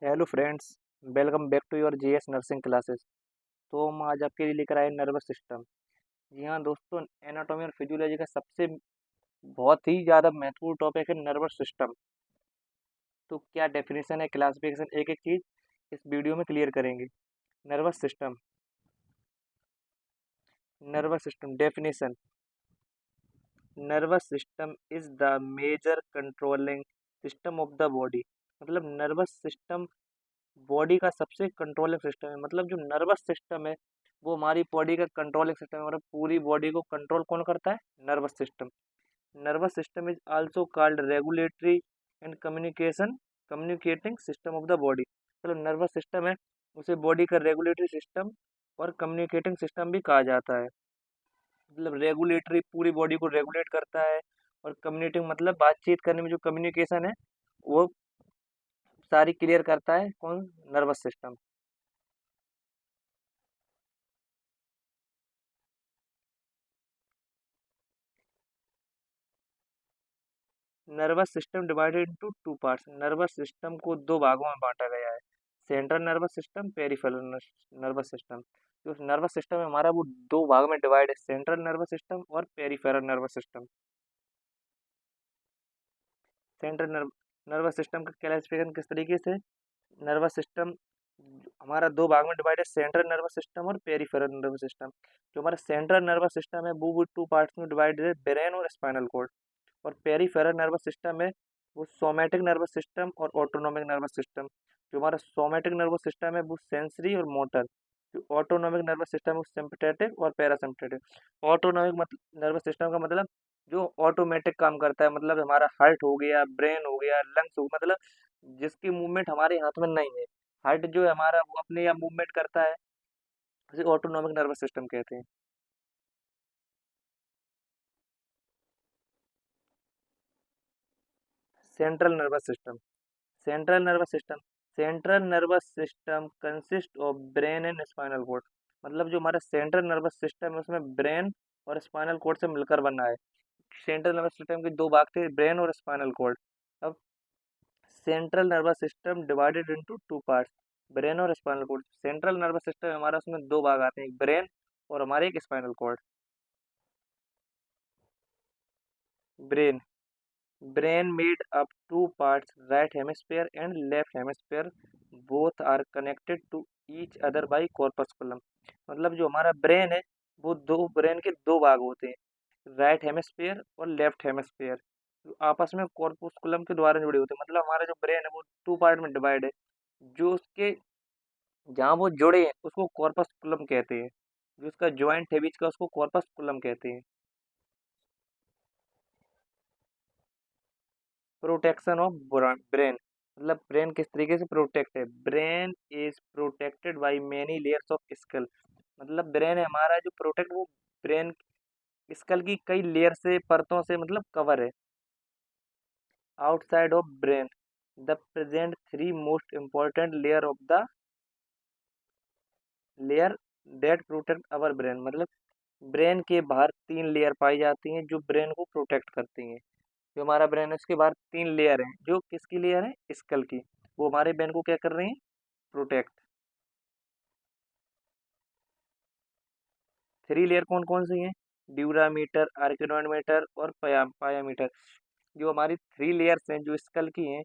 Hello friends. Welcome back to your GS nursing classes. तो हम आज आपके लिए लेकर आए नर्वस सिस्टम। जी हाँ दोस्तों, एनाटॉमी और फिजियोलॉजी का सबसे बहुत ही ज़्यादा महत्वपूर्ण टॉपिक है नर्वस सिस्टम। तो क्या डेफिनेशन है, क्लासिफिकेशन, एक एक चीज़ इस वीडियो में क्लियर करेंगे। Nervous system. Nervous system definition. Nervous system is the major controlling system of the body. मतलब नर्वस सिस्टम बॉडी का सबसे कंट्रोलिंग सिस्टम है। मतलब जो नर्वस सिस्टम है वो हमारी बॉडी का कंट्रोलिंग सिस्टम है। मतलब पूरी बॉडी को कंट्रोल कौन करता है? Nervous system. Nervous system is also called regulatory and communicating system of the body. मतलब नर्वस सिस्टम है उसे बॉडी का रेगुलेटरी सिस्टम और कम्युनिकेटिंग सिस्टम भी कहा जाता है। मतलब रेगुलेटरी पूरी बॉडी को रेगुलेट करता है, और कम्युनिकेटिंग मतलब बातचीत करने में जो कम्युनिकेशन है वो सारी क्लियर करता है कौन? Nervous system. Nervous system divided into two parts. Nervous system को दो भागों में बांटा गया है। Central nervous system, peripheral nervous system. जो नर्वस सिस्टम है हमारा वो दो भागों में डिवाइड है, सेंट्रल नर्वस सिस्टम और peripheral nervous system. Central nervous system का क्लासिफिकेशन किस तरीके से? नर्वस सिस्टम हमारा दो भाग में डिवाइड है, सेंट्रल नर्वस सिस्टम और पेरिफेरल नर्वस सिस्टम। जो हमारा सेंट्रल नर्वस सिस्टम है वो टू पार्ट्स में डिवाइड है, ब्रेन और स्पाइनल कॉर्ड। और पेरीफेरल नर्वस सिस्टम है वो सोमैटिक नर्वस सिस्टम और ऑटोनोमिक नर्वस सिस्टम। जो हमारा सोमैटिक नर्वस सिस्टम है वो सेंसरी और मोटर। जो ऑटोनोमिक नर्वस सिस्टम है वो सिंपैथेटिक और पैरासिम्पैथेटिक। ऑटोनोमिक नर्वस सिस्टम का मतलब जो ऑटोमेटिक काम करता है। मतलब हमारा हार्ट हो गया, ब्रेन हो गया, लंग्स हो, मतलब जिसकी मूवमेंट हमारे हाथ में नहीं है। हार्ट जो है हमारा वो अपने आप मूवमेंट करता है, उसे ऑटोनोमिक नर्वस सिस्टम कहते हैं। Central nervous system. Central nervous system. Central nervous system consist of brain and spinal cord. मतलब जो हमारा सेंट्रल नर्वस सिस्टम है उसमें ब्रेन और स्पाइनल कॉर्ड से मिलकर बना है। सेंट्रल नर्वस सिस्टम के दो भाग थे, ब्रेन और स्पाइनल कॉर्ड। अब central nervous system divided into two parts, brain और spinal cord. Central nervous system हमारा उसमें दो भाग आते हैं, एक ब्रेन और हमारे एक spinal cord. Brain. Brain made up two parts, right hemisphere and left hemisphere. Both are connected to each other by corpusculum. मतलब जो हमारा ब्रेन है वो दो ब्रेन के दो भाग होते हैं, राइट हेमिस्फीयर और लेफ्ट हेमिस्फीयर, जो आपस में कॉर्पस्कुलम के द्वारा जुड़े होते हैं। मतलब हमारा जो ब्रेन है वो टू पार्ट में डिवाइड है। जो उसके जहाँ वो जुड़े हैं उसको कॉर्पस्कुलम कहते हैं। जो उसका ज्वाइंट है बीच का उसको कॉर्पस्कुलम कहते हैं। Protection of brain. मतलब ब्रेन किस तरीके से प्रोटेक्ट है? Brain is protected by many layers of skull. मतलब ब्रेन है हमारा जो प्रोटेक्ट वो ब्रेन स्कल की कई लेयर से, परतों से मतलब कवर है। Outside of brain the present three most important layer of the layer that protect our brain. मतलब ब्रेन के बाहर तीन लेयर पाई जाती हैं जो ब्रेन को प्रोटेक्ट करती हैं। जो हमारा ब्रेन है उसके बाहर तीन लेयर हैं, जो किसकी लेयर है? स्कल की। वो हमारे ब्रेन को क्या कर रही हैं? प्रोटेक्ट। थ्री लेयर कौन कौन सी हैं? ड्यूरामीटर, आर्किनोमीटर और पायामीटर। जो हमारी थ्री लेयर्स हैं जो स्कल की हैं,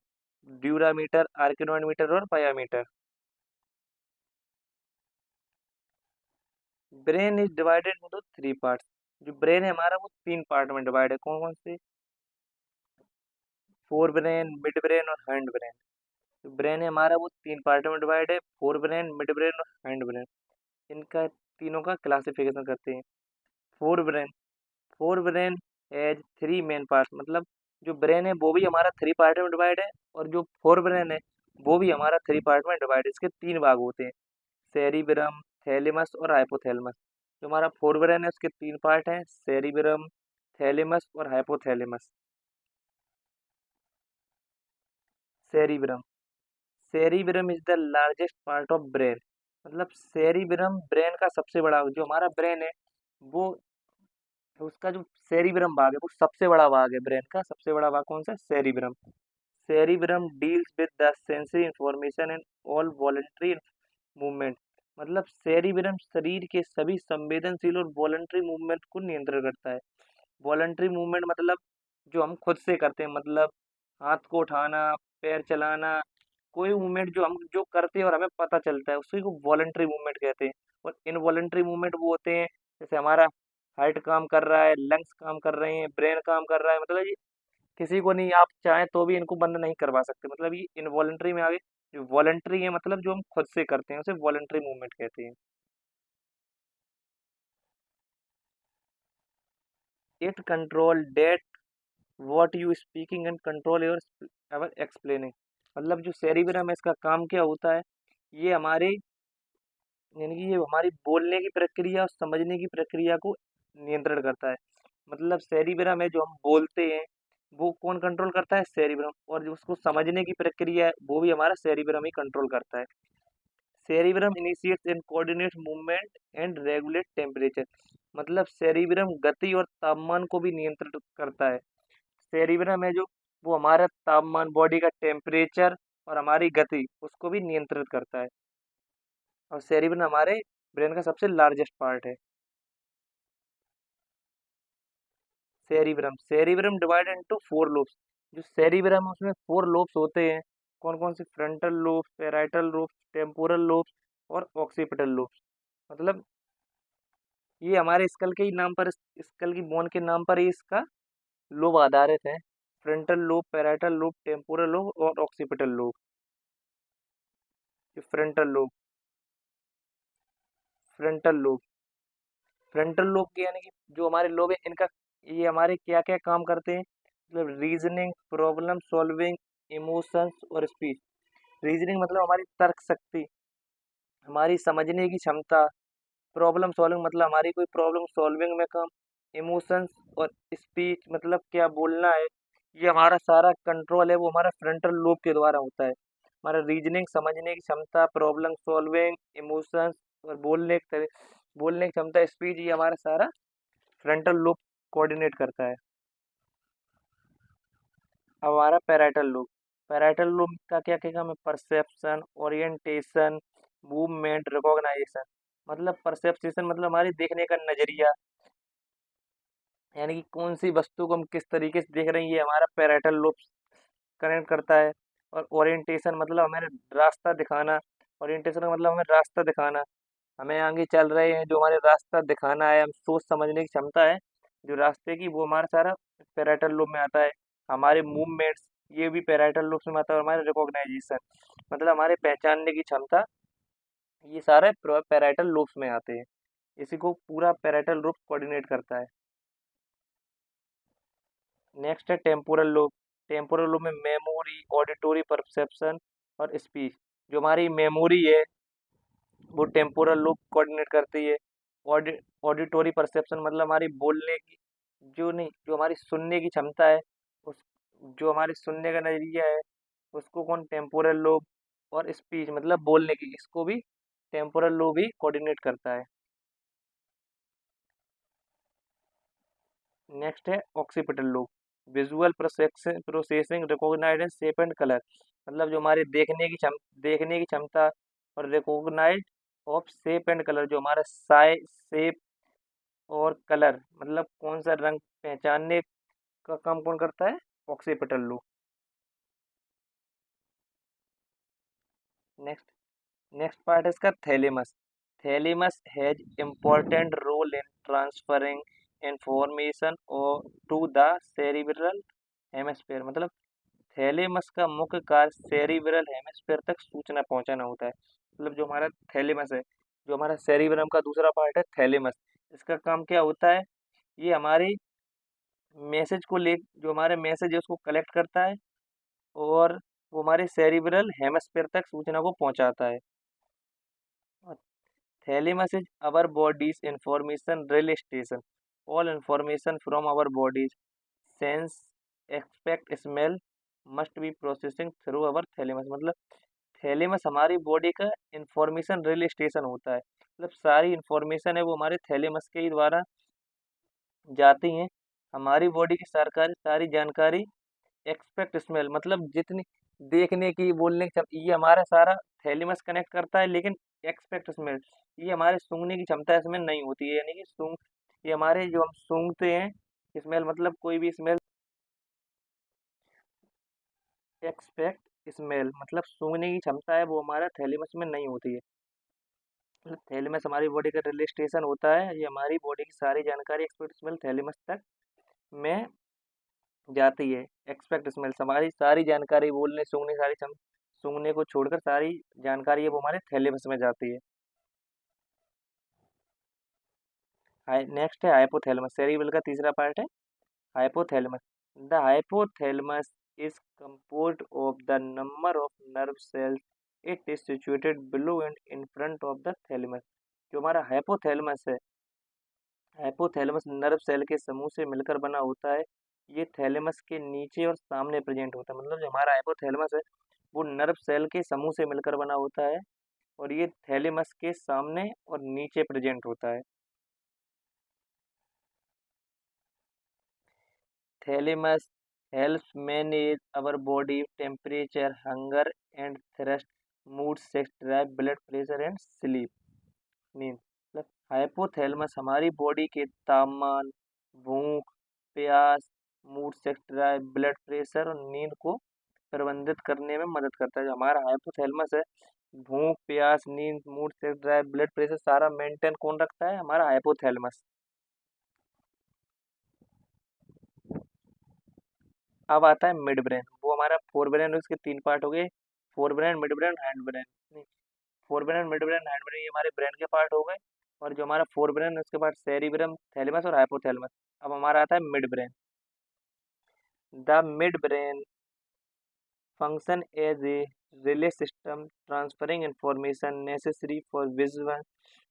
ड्यूरामीटर, आर्किनोमीटर और pia mater. Brain is divided into three parts. जो ब्रेन है हमारा वो तीन पार्ट में डिवाइड है, कौन कौन से? फोर ब्रेन, मिड ब्रेन और हैंड ब्रेन। जो ब्रेन है हमारा वो तीन पार्ट में डिवाइड है, फोर ब्रेन, मिड ब्रेन और हैंड ब्रेन। इनका तीनों का क्लासिफिकेशन करते हैं। Forebrain. Forebrain as three main part. मतलब जो ब्रेन है वो भी हमारा थ्री पार्ट में डिवाइड है, और जो फोर ब्रेन है वो भी हमारा थ्री पार्ट में डिवाइड है। इसके तीन भाग होते हैं, सेरिब्रम, थैलेमस और हाइपोथैलेमस। जो हमारा फोर ब्रेन है उसके तीन पार्ट हैं, सेरिब्रम, थैलेमस और hypothalamus. Cerebrum. Cerebrum is the largest part of brain. मतलब सेरिब्रम ब्रेन का सबसे बड़ा, जो हमारा ब्रेन है वो उसका जो सेरिब्रम भाग है वो सबसे बड़ा भाग है। ब्रेन का सबसे बड़ा भाग कौन सा है? Cerebrum. Cerebrum deals with the sensory information and all voluntary movement. मतलब सेरिब्रम शरीर के सभी संवेदनशील और वॉलंटरी मूवमेंट को नियंत्रण करता है। वॉलंटरी मूवमेंट मतलब जो हम खुद से करते हैं, मतलब हाथ को उठाना, पैर चलाना, कोई मूवमेंट जो हम जो करते हैं और हमें पता चलता है उसी को वॉलंटरी मूवमेंट कहते हैं। और इनवॉलंटरी मूवमेंट वो होते हैं जैसे हमारा हार्ट काम कर रहा है, लंग्स काम कर रहे हैं, ब्रेन काम कर रहा है, मतलब ये किसी को नहीं, आप चाहें तो भी इनको बंद नहीं करवा सकते, मतलब ये इनवॉलंटरी में आगे। जो वॉलंटरी है मतलब जो हम खुद से करते हैं उसे वॉलंटरी मूवमेंट कहते हैं। It control that what you speaking and control your ever explaining. मतलब जो सेरिब्रम है इसका काम क्या होता है, ये हमारे यानी कि ये हमारी बोलने की प्रक्रिया और समझने की प्रक्रिया को नियंत्रण करता है। मतलब सेरिब्रम है जो हम बोलते हैं वो कौन कंट्रोल करता है, सेरिब्रम। और जो उसको समझने की प्रक्रिया है वो भी हमारा सेरिब्रम ही कंट्रोल करता है। Cerebrum initiates and coordinates movement and regulate temperature. मतलब सेरिब्रम गति और तापमान को भी नियंत्रित करता है। सेरिब्रम है जो वो हमारा तापमान, बॉडी का टेम्परेचर और हमारी गति उसको भी नियंत्रित करता है। और सेरिब्रम हमारे ब्रेन का सबसे लार्जेस्ट पार्ट है। Cerebrum cerebrum divided into 4 lobes. जो सेरिब्रम है उसमें 4 लोब्स होते हैं। कौन कौन से, frontal lobes, parietal lobes, temporal lobes और ऑक्सीपिटल लोब्स। मतलब ये हमारे स्कल के ही नाम पर, स्कल की बोन के नाम पर ही इसका लोब आधारित है। Frontal lobe, parietal lobe, temporal lobe और ऑक्सीपिटल लोब। जो फ्रंटल लोब फ्रंटल लोब के यानी कि जो हमारे लोब है इनका, ये हमारे क्या क्या काम करते हैं, मतलब रीजनिंग, प्रॉब्लम सॉल्विंग, इमोशंस और स्पीच। रीजनिंग मतलब हमारी तर्क शक्ति, हमारी समझने की क्षमता। प्रॉब्लम सॉल्विंग मतलब हमारी कोई प्रॉब्लम सॉल्विंग में काम। इमोशंस और स्पीच मतलब क्या बोलना है, ये हमारा सारा कंट्रोल है वो हमारा फ्रंटल लोब के द्वारा होता है। हमारा रीजनिंग, समझने की क्षमता, प्रॉब्लम सॉल्विंग, इमोशंस और बोलने की क्षमता, स्पीच, ये हमारा सारा फ्रंटल लोब कोऑर्डिनेट करता है। अब हमारा पैराइटल लोब का क्या क्या काम है, परसेप्शन, ओरिएंटेशन, मूवमेंट, रिकॉग्नाइजेशन। मतलब परसेप्शन मतलब हमारी देखने का नजरिया, यानी कि कौन सी वस्तु को हम किस तरीके से देख रहे हैं, ये हमारा पैराइटल लोब कनेक्ट करता है। और ओरिएंटेशन मतलब हमें रास्ता दिखाना। ओरिएंटेशन का मतलब हमें रास्ता दिखाना, हमें आगे चल रहे हैं जो हमारे रास्ता दिखाना है, हम सोच समझने की क्षमता है जो रास्ते की, वो हमारा सारा पैराइटल लोब में आता है। हमारे मूवमेंट्स, ये भी पैराइटल लोब में आता है। और हमारे रिकॉग्नाइजेशन मतलब हमारे पहचानने की क्षमता, ये सारे पैराइटल लोब्स में आते हैं। इसी को पूरा पैराइटल लोब कोऑर्डिनेट करता है। नेक्स्ट है टेम्पोरल लोब। टेम्पोरल लोब में मेमोरी, ऑडिटोरी परसेप्शन और स्पीच। जो हमारी मेमोरी है वो टेम्पोरल लोब कोऑर्डिनेट करती है। ऑडि ऑडिटोरी परसेप्शन मतलब हमारी बोलने की, जो नहीं, जो हमारी सुनने की क्षमता है, उस जो हमारे सुनने का नजरिया है उसको कौन, टेम्पोरल लोब। और स्पीच मतलब बोलने की, इसको भी टेम्पोरल लोब ही कोऑर्डिनेट करता है। नेक्स्ट है occipital lobe. Visual processing, recognizance, shape and colour. मतलब जो हमारे देखने की क्षमता और recognise of shape and colour, जो हमारा साइज, शेप और कलर मतलब कौन सा रंग पहचानने का काम कौन करता है, occipital lobe. Next next part है इसका thalamus. Thalamus has important role in transferring information और टू द सेरिब्रल हेमिस्फीयर। मतलब थैलेमस का मुख्य कार्य सेरिब्रल हेमिस्फीयर तक सूचना पहुंचाना होता है। मतलब जो हमारा थैलेमस है, जो हमारा सेरिब्रम का दूसरा पार्ट है थैलेमस, इसका काम क्या होता है, ये हमारी मैसेज को ले, जो हमारे मैसेज है उसको कलेक्ट करता है और वो हमारे सेरिब्रल हेमिस्फीयर तक सूचना को पहुंचाता है। Thalamus is our body's information relay station. All information from our body's, sense, expect, smell must be processing through our thalamus. मतलब थैलेमस हमारी बॉडी का इंफॉर्मेशन रिले स्टेशन होता है। मतलब सारी इंफॉर्मेशन है वो हमारे थैलेमस के ही द्वारा जाती हैं। हमारी बॉडी की सरकारी सारी जानकारी एक्सपेक्ट स्मेल मतलब जितनी देखने की बोलने की ये हमारा सारा थैलेमस कनेक्ट करता है, लेकिन एक्सपेक्ट स्मेल ये हमारे सूंघने की क्षमता इसमें नहीं होती है, यानी कि सूंघ ये हमारे जो हम सूंघते हैं स्मेल मतलब कोई भी स्मेल, एक्सपेक्ट स्मेल मतलब सूंघने की क्षमता है वो हमारा थैलेमस में नहीं होती है। मतलब थैलेमस हमारी बॉडी का रिले स्टेशन होता है, ये हमारी बॉडी की सारी जानकारी एक्सपेक्ट स्मेल थैलेमस तक में जाती है। एक्सपेक्ट स्मेल हमारी सारी जानकारी बोलने सूंघने सारी सूंघने को छोड़कर सारी जानकारी है वो हमारे थैलेमस में जाती है। नेक्स्ट है हाइपोथैलेमस, सेरिबल का तीसरा पार्ट है hypothalamus. The hypothalamus is composed of the number of nerve cells. It is situated below and in front of the thalamus. जो हमारा हाइपोथैलेमस है, हाइपोथैलेमस नर्व सेल के समूह से मिलकर बना होता है। ये थैलेमस के नीचे और सामने प्रेजेंट होता है, मतलब जो हमारा हाइपोथैलेमस है वो नर्व सेल के समूह से मिलकर बना होता है और ये थैलेमस के सामने और नीचे प्रेजेंट होता है। Thalamus helps manage our body temperature, hunger and thirst, mood, sex drive, blood pressure and sleep, नींद। मतलब हाइपोथैलेमस हमारी बॉडी के तापमान, भूख, प्यास, mood, sex drive, blood pressure और नींद को प्रबंधित करने में मदद करता है। जो हमारा हाइपोथैलेमस है, भूख, प्यास, नींद, mood, sex drive, blood pressure सारा मेंटेन कौन रखता है? हमारा हाइपोथैलेमस। अब आता है मिड ब्रेन, वो हमारा फोर ब्रेन, उसके तीन पार्ट हो गए, forebrain, midbrain, hind brain. नहीं, forebrain, midbrain, hind brain ये हमारे ब्रेन के पार्ट हो गए, और जो हमारा फोर ब्रेन है उसके बाद सेरिब्रम, थैलेमस और हाइपोथैलेमस। अब हमारा आता है midbrain. The midbrain function as a relay system transferring information necessary for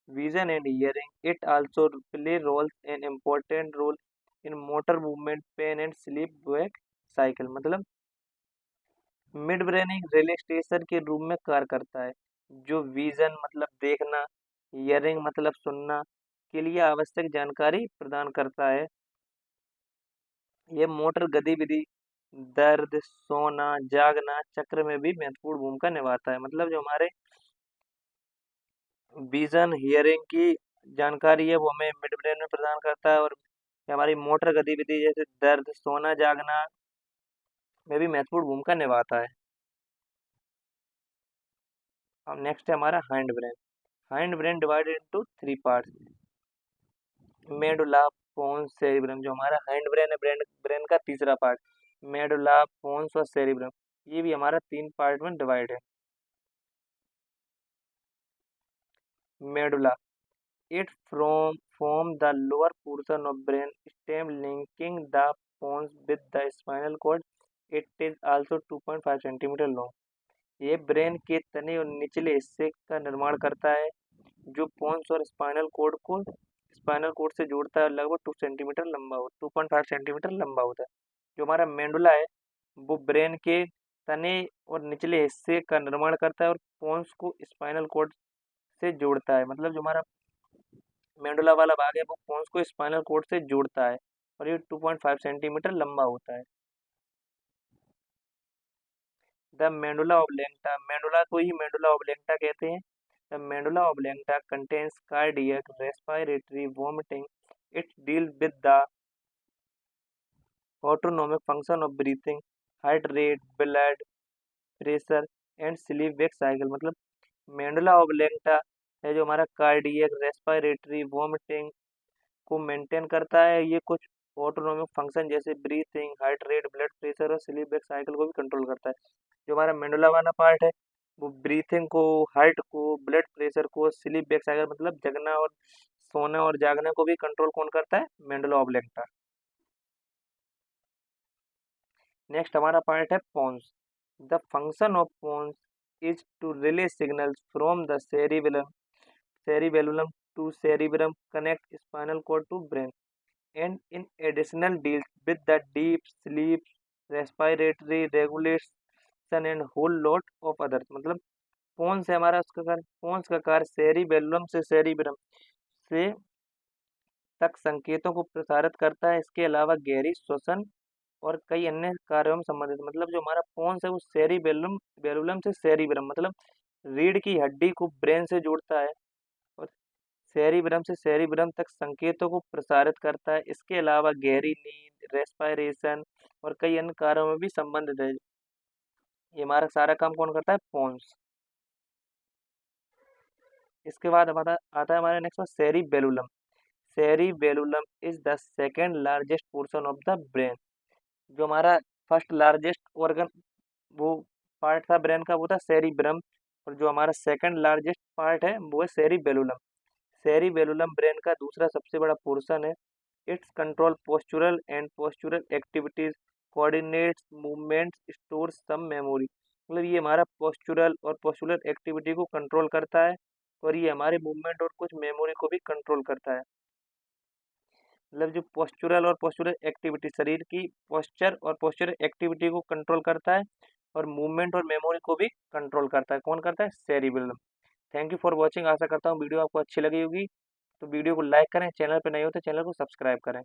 vision and hearing. It also play roles an important role in motor movement, pain and sleep wake cycle। मतलब mid brain एक relay station के रूप में कार्य करता है, जो vision मतलब देखना, हियरिंग मतलब सुनना के लिए आवश्यक जानकारी प्रदान करता है। यह मोटर गतिविधि, दर्द, सोना, जागना चक्र में भी महत्वपूर्ण भूमिका निभाता है। मतलब जो हमारे विजन हियरिंग की जानकारी है वो हमें मिड ब्रेन में प्रदान करता है, और ये हमारी मोटर गतिविधि जैसे दर्द, सोना, जागना में भी महत्वपूर्ण भूमिका निभाता है। अब नेक्स्ट है हमारा hand brain. Hand brain divided into three parts, medulla, pons, cerebrum. जो हमारा हैंड ब्रेन है, ब्रेन ब्रेन का तीसरा पार्ट, मेडुला, पोन्स और सेरिब्रम, ये भी हमारा तीन पार्ट में डिवाइड है। Medulla, it form the lower portion of brain stem linking the pons with the spinal cord. It is also 2.5 centimetre long. ये ब्रेन के तने और निचले हिस्से का निर्माण करता है, जो पोन्स और स्पाइनल कोड से जोड़ता है, लगभग 2 सेंटीमीटर लंबा हो 2.5 सेंटीमीटर लंबा होता है। जो हमारा मेंडुला है वो ब्रेन के तने और निचले हिस्से का निर्माण करता है और पोन्स को स्पाइनल कोड से जोड़ता है। मतलब जो हमारा मेडुला वाला भाग है वो पोन्स को स्पाइनल कोड से जोड़ता है, और ये 2.5 सेंटीमीटर लंबा होता है। द मेडुला ऑब्लेंटा, मेडुला को ही मेडुला ऑब्लेंटा कहते हैं। The medulla oblongata contains cardiac, respiratory, vomiting. It deal with the autonomic function of breathing, heart rate, blood pressure and sleep wake cycle. मतलब मेडुला ऑब्लेंटा है जो हमारा कार्डियक, रेस्पिरेटरी, वोमिटिंग को maintain करता है। ये कुछ ऑटोनोमिक फंक्शन जैसे breathing, heart rate, blood pressure और स्लीप वेक साइकिल को भी कंट्रोल करता है। जो हमारा मेडुला वाला पार्ट है वो ब्रीथिंग को, हार्ट को, ब्लड प्रेशर को, स्लीप वेक साइकिल मतलब जगना और सोना और जागना को भी कंट्रोल कौन करता है? Medulla oblongata. नेक्स्ट हमारा पार्ट है pons. The function of pons is to relay signals from the cerebellum to cerebrum, connect spinal cord to brain, and in additional deals with the deep sleep, respiratory regulation and whole lot of others। मतलब पोन्स है हमारा, उसका कार्य, पोन्स का कार्य cerebellum से cerebrum से तक संकेतों को प्रसारित करता है। इसके अलावा गहरी श्वसन और कई अन्य कार्यों में संबंधित, मतलब जो हमारा पोन्स है वो सेरिबेलम बेलुलम से सेरिब्रम, मतलब रीढ़ की हड्डी को ब्रेन से जोड़ता है और सेरिब्रम से सेरिब्रम तक संकेतों को प्रसारित करता है। इसके अलावा गहरी नींद, रेस्पिरेशन और कई अन्य कार्यों में भी संबंधित है। ये हमारा सारा काम कौन करता है? पोन्स। इसके बाद हमारा आता है हमारे नेक्स्ट में cerebellum. Cerebellum is the second largest portion of the brain. जो हमारा फर्स्ट लार्जेस्ट ऑर्गन वो पार्ट था ब्रेन का, वो था सेरिब्रम, और जो हमारा सेकंड लार्जेस्ट पार्ट है वो है सेरिबेलुलम। सेरिबेलुलम ब्रेन का दूसरा सबसे बड़ा पोर्शन है। It's control postural and postural activities, coordinates movements, store some memory. मतलब ये हमारा पोस्चुरल और पोस्चुरल एक्टिविटी को कंट्रोल करता है और ये हमारे मूवमेंट और कुछ मेमोरी को भी कंट्रोल करता है। मतलब जो पोस्चुरल और पोस्चुरल एक्टिविटी, शरीर की पोस्चर और पोस्चुरल एक्टिविटी को कंट्रोल करता है और मूवमेंट और मेमोरी को भी कंट्रोल करता है। कौन करता है? Cerebellum. Thank you for watching. आशा करता हूँ वीडियो आपको अच्छी लगी होगी। तो वीडियो को लाइक करें, चैनल पर नए हो तो चैनल को सब्सक्राइब करें।